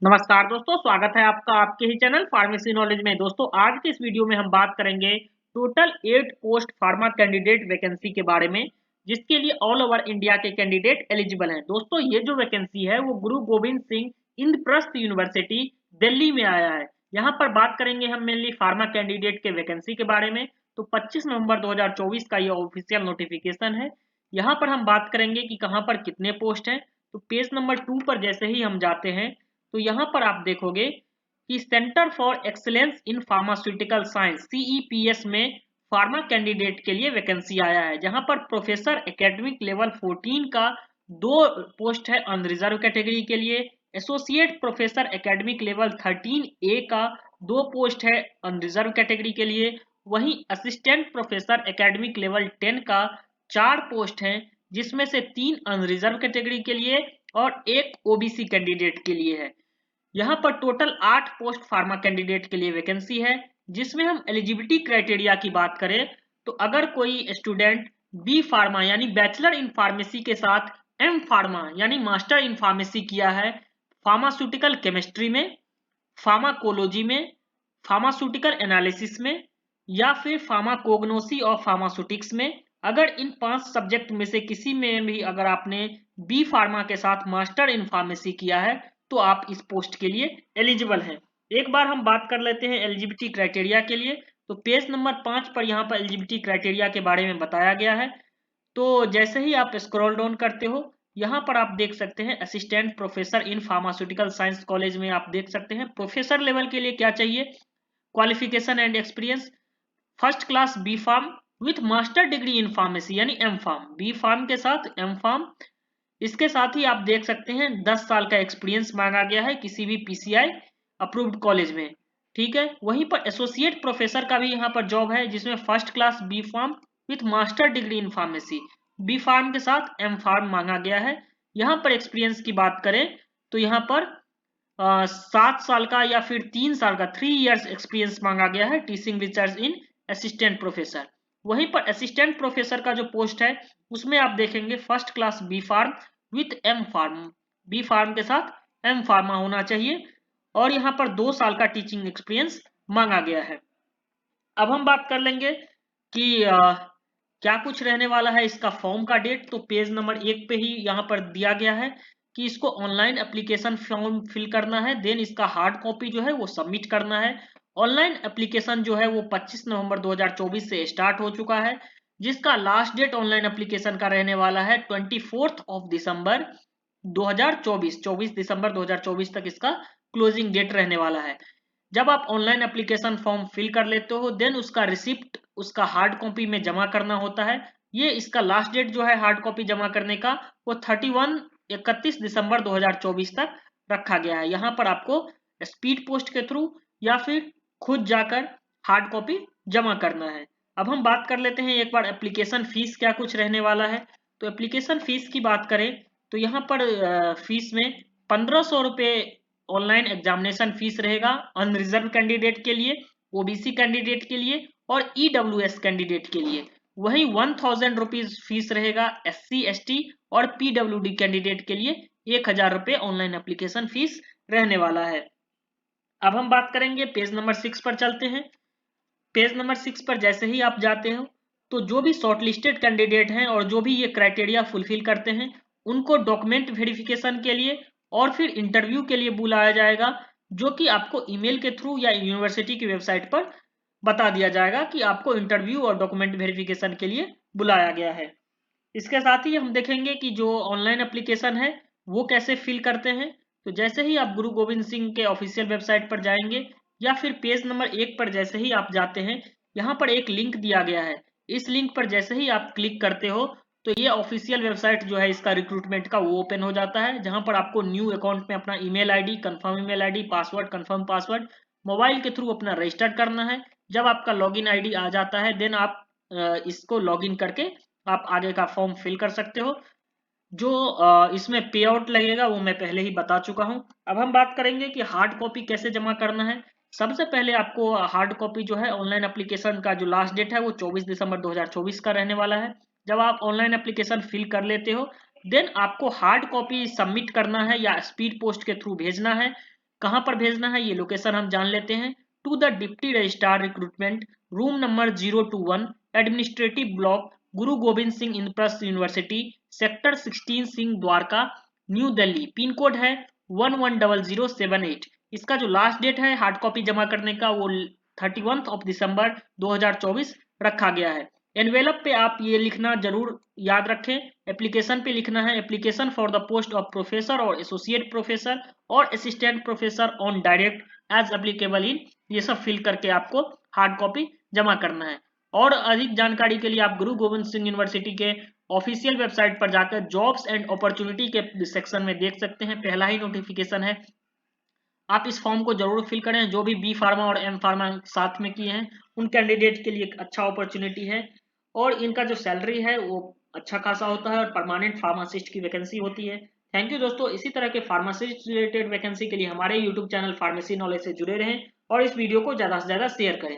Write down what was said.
नमस्कार दोस्तों, स्वागत है आपका आपके ही चैनल फार्मेसी नॉलेज में। दोस्तों, आज के इस वीडियो में हम बात करेंगे total 8 post pharma candidate vacancy के बारे में, जिसके लिए ऑल ओवर इंडिया के कैंडिडेट एलिजिबल हैं। दोस्तों, ये जो वैकेंसी है वो गुरु गोविंद सिंह इंद्रप्रस्थ यूनिवर्सिटी दिल्ली में आया है। यहाँ पर बात करेंगे हम मेनली फार्मा कैंडिडेट के वैकेंसी के बारे में। तो 25 नवंबर 2024 का ये ऑफिशियल नोटिफिकेशन है। यहाँ पर हम बात करेंगे कि कहाँ पर कितने पोस्ट हैं। तो पेज नंबर 2 पर जैसे ही हम जाते हैं तो यहाँ पर आप देखोगे कि centre for excellence in pharmaceutical science CEPS में फार्मा कैंडिडेट के लिए वैकेंसी आया है, जहां पर प्रोफेसर एकेडमिक लेवल 14 का 2 पोस्ट है अनरिजर्व कैटेगरी के लिए। Associate professor academic level 13A का 2 पोस्ट है अनरिजर्व कैटेगरी के लिए। वहीं असिस्टेंट प्रोफेसर एकेडमिक लेवल 10 का 4 पोस्ट हैं, जिसमें से 3 अनरिजर्व कैटेगरी के लिए और 1 ओबीसी कैंडिडेट के लिए है। यहाँ पर टोटल 8 पोस्ट फार्मा कैंडिडेट के लिए वैकेंसी है, जिसमें हम एलिजिबिलिटी क्राइटेरिया की बात करें तो अगर कोई स्टूडेंट बी फार्मा यानी बैचलर इन फार्मेसी के साथ एम फार्मा यानी मास्टर इन फार्मेसी किया है, फार्मास्यूटिकल केमिस्ट्री में, फार्माकोलॉजी में, फार्मास्यूटिकल एनालिसिस में या फिर फार्माकोग्नोसी और फार्मास्यूटिक्स में, अगर इन 5 सब्जेक्ट में से किसी में भी अगर आपने बी फार्मा के साथ मास्टर इन फार्मेसी किया है तो आप इस पोस्ट के लिए एलिजिबल हैं। एक बार हम बात कर लेते हैं एलिजिबिलिटी क्राइटेरिया के लिए। तो पेज नंबर 5 पर यहाँ पर एलिजिबिलिटी क्राइटेरिया के बारे में बताया गया है। तो जैसे ही आप स्क्रॉल डाउन करते हो, यहाँ पर आप देख सकते हैं assistant professor in pharmaceutical science college में आप देख सकते हैं प्रोफेसर लेवल के लिए क्या चाहिए। Qualification and experience first class B pharm with master degree in pharmacy यानी एम फार्म, बी फार्म के साथ एम फार्म। इसके साथ ही आप देख सकते हैं 10 साल का एक्सपीरियंस मांगा गया है किसी भी पीसीआई अप्रूव्ड कॉलेज में। ठीक है, वहीं पर एसोसिएट प्रोफेसर का भी यहाँ पर जॉब है, जिसमें first class B pharm with master degree in pharmacy, B pharm के साथ एम फार्म मांगा गया है। यहाँ पर एक्सपीरियंस की बात करें तो यहाँ पर 7 साल का या फिर 3 साल का 3 इयर्स एक्सपीरियंस मांगा गया है टीचिंग रिसर्च इन असिस्टेंट प्रोफेसर। वहीं पर असिस्टेंट प्रोफेसर का जो पोस्ट है उसमें आप देखेंगे first class B pharm with M pharm, B pharm के साथ एम फार्मा होना चाहिए और यहाँ पर 2 साल का टीचिंग एक्सपीरियंस मांगा गया है। अब हम बात कर लेंगे कि क्या कुछ रहने वाला है इसका फॉर्म का डेट। तो पेज नंबर 1 पे ही यहाँ पर दिया गया है कि इसको ऑनलाइन एप्लीकेशन फॉर्म फिल करना है, देन इसका हार्ड कॉपी जो है वो सबमिट करना है। ऑनलाइन एप्लीकेशन जो है वो 25 नवंबर 2024 से स्टार्ट हो चुका है, जिसका लास्ट डेट ऑनलाइन एप्लीकेशन का रहने वाला है 24 दिसंबर 2024, 24 दिसंबर 2024 तक इसका क्लोजिंग डेट रहने वाला है। जब आप ऑनलाइन एप्लीकेशन फॉर्म फिल कर लेते हो देन उसका रिसिप्ट उसका हार्ड कॉपी में जमा करना होता है। ये इसका लास्ट डेट जो है हार्ड कॉपी जमा करने का वो 31 दिसंबर 2024 तक रखा गया है। यहाँ पर आपको स्पीड पोस्ट के थ्रू या फिर खुद जाकर हार्ड कॉपी जमा करना है। अब हम बात कर लेते हैं एक बार एप्लीकेशन फीस क्या कुछ रहने वाला है। तो एप्लीकेशन फीस की बात करें तो यहाँ पर फीस में 1500 रुपये ऑनलाइन एग्जामिनेशन फीस रहेगा अनरिजर्व कैंडिडेट के लिए, ओबीसी कैंडिडेट के लिए और ईडब्ल्यूएस कैंडिडेट के लिए। वहीं 1000 रुपीज फीस रहेगा एससी एसटी और पीडब्ल्यूडी कैंडिडेट के लिए। 1000 रुपये ऑनलाइन एप्लीकेशन फीस रहने वाला है। अब हम बात करेंगे पेज नंबर 6 पर चलते हैं। पेज नंबर 6 पर जैसे ही आप जाते हो तो जो भी शॉर्टलिस्टेड कैंडिडेट हैं और जो भी ये क्राइटेरिया फुलफिल करते हैं उनको डॉक्यूमेंट वेरिफिकेशन के लिए और फिर इंटरव्यू के लिए बुलाया जाएगा, जो कि आपको ईमेल के थ्रू या यूनिवर्सिटी की वेबसाइट पर बता दिया जाएगा कि आपको इंटरव्यू और डॉक्यूमेंट वेरिफिकेशन के लिए बुलाया गया है। इसके साथ ही हम देखेंगे कि जो ऑनलाइन एप्लीकेशन है वो कैसे फिल करते हैं। तो जैसे ही आप गुरु गोविंद सिंह के ऑफिशियल वेबसाइट पर जाएंगे या फिर पेज नंबर 1 पर जैसे ही आप जाते हैं, यहाँ पर एक लिंक दिया गया है। इस लिंक पर जैसे ही आप क्लिक करते हो तो ये ऑफिशियल वेबसाइट जो है इसका रिक्रूटमेंट का वो ओपन हो जाता है, जहाँ पर आपको न्यू अकाउंट में अपना email ID, confirm email ID, password, confirm password mobile के थ्रू अपना रजिस्टर करना है। जब आपका लॉगिन आईडी आ जाता है देन आप इसको लॉगिन करके आप आगे का फॉर्म फिल कर सकते हो। जो इसमें पे आउट लगेगा वो मैं पहले ही बता चुका हूं। अब हम बात करेंगे कि हार्ड कॉपी कैसे जमा करना है। सबसे पहले आपको हार्ड कॉपी जो है ऑनलाइन एप्लीकेशन का जो लास्ट डेट है वो 24 दिसंबर 2024 का रहने वाला है। जब आप ऑनलाइन एप्लीकेशन फिल कर लेते हो देन आपको हार्ड कॉपी सबमिट करना है या स्पीड पोस्ट के थ्रू भेजना है कहाँ पर भेजना है ये लोकेशन हम जान लेते हैं। To the deputy registrar recruitment, room number 021, administrative block, Guru Gobind Singh Indraprastha university, sector 16 Singh Dwarka, new Delhi. Pin code है 110078। इसका जो लास्ट डेट है हार्ड कॉपी जमा करने का वो 31 दिसंबर 2024 रखा गया है। एनवेलप पे आप ये लिखना जरूर याद रखें, एप्लीकेशन पे लिखना है application for the post of professor और एसोसिएट प्रोफेसर और assistant professor on direct as applicable in, ये सब फिल करके आपको हार्ड कॉपी जमा करना है। और अधिक जानकारी के लिए आप गुरु गोविंद सिंह यूनिवर्सिटी के ऑफिशियल वेबसाइट पर जाकर जॉब्स एंड अपॉर्चुनिटी के सेक्शन में देख सकते हैं, पहला ही नोटिफिकेशन है। आप इस फॉर्म को जरूर फिल करें, जो भी बी फार्मा और एम फार्मा साथ में किए हैं उन कैंडिडेट के लिए एक अच्छा अपॉर्चुनिटी है। और इनका जो सैलरी है वो अच्छा खासा होता है और परमानेंट फार्मासिस्ट की वैकेंसी होती है। थैंक यू दोस्तों, इसी तरह के फार्मासिस्ट रिलेटेड वैकेंसी के लिए हमारे यूट्यूब चैनल फार्मेसी नॉलेज से जुड़े रहें और इस वीडियो को ज़्यादा से ज़्यादा शेयर करें।